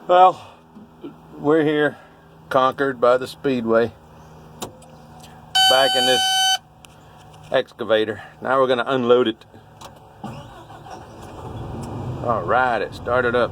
Well, we're here, Concord by the Speedway, back in this excavator. Now we're going to unload it. Alright, it started up.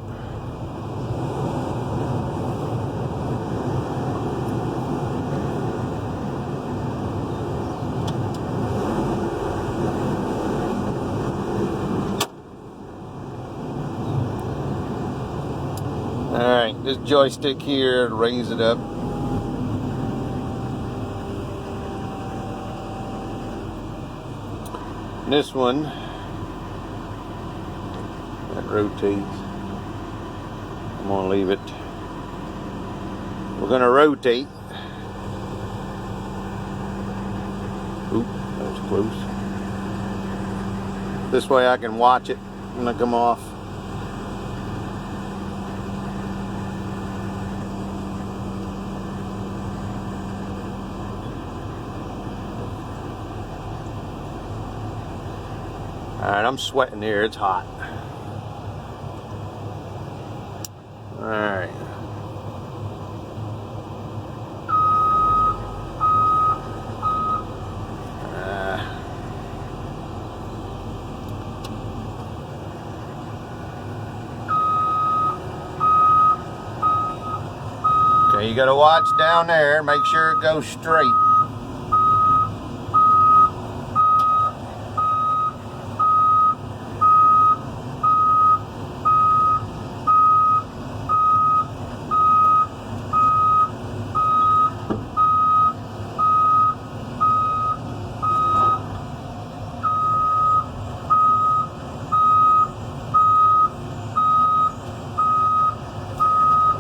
Alright, this joystick here, raise it up. This one, that rotates. I'm going to leave it. We're going to rotate. Oop, that was close. This way I can watch it when I come off. Alright, I'm sweating here, it's hot. Alright. Okay, you gotta watch down there, make sure it goes straight.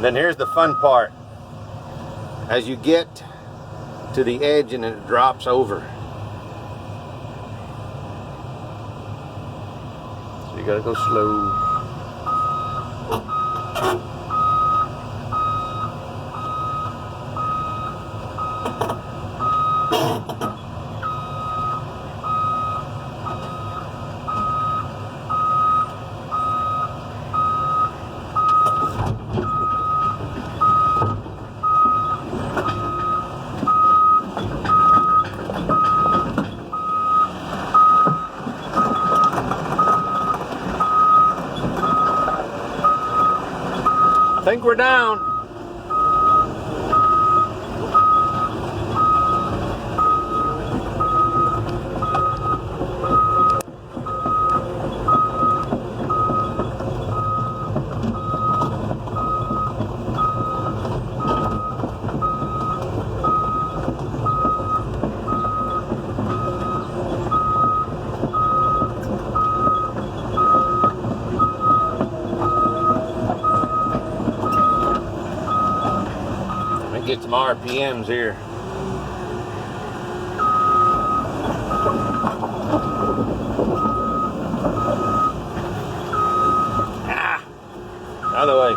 Then here's the fun part. As you get to the edge and it drops over. So you gotta go slow. I think we're down. Get some RPMs here. Other way.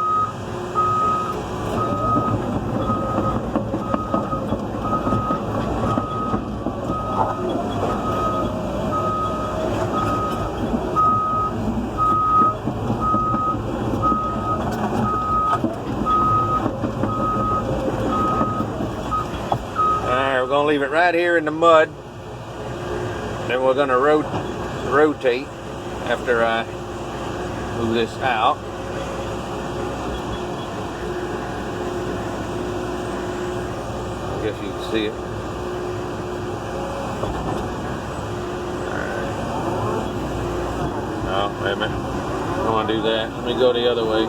We're going to leave it right here in the mud. Then we're going to rotate after I move this out. I guess you can see it. Alright. No, wait a minute. I don't want to do that. Let me go the other way.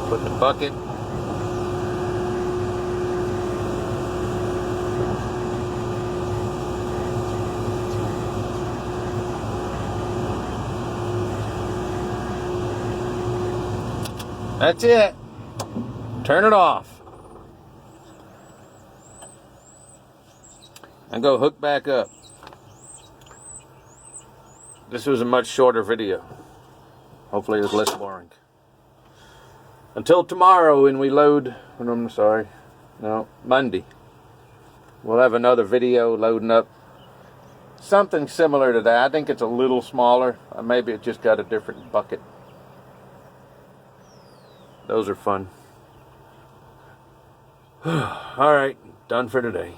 Put the bucket. That's it. Turn it off. And go hook back up. This was a much shorter video. Hopefully it was less boring. Until tomorrow when we load, I'm sorry, no, Monday. we'll have another video loading up something similar to that. I think it's a little smaller. Maybe it just got a different bucket. Those are fun. All right, done for today.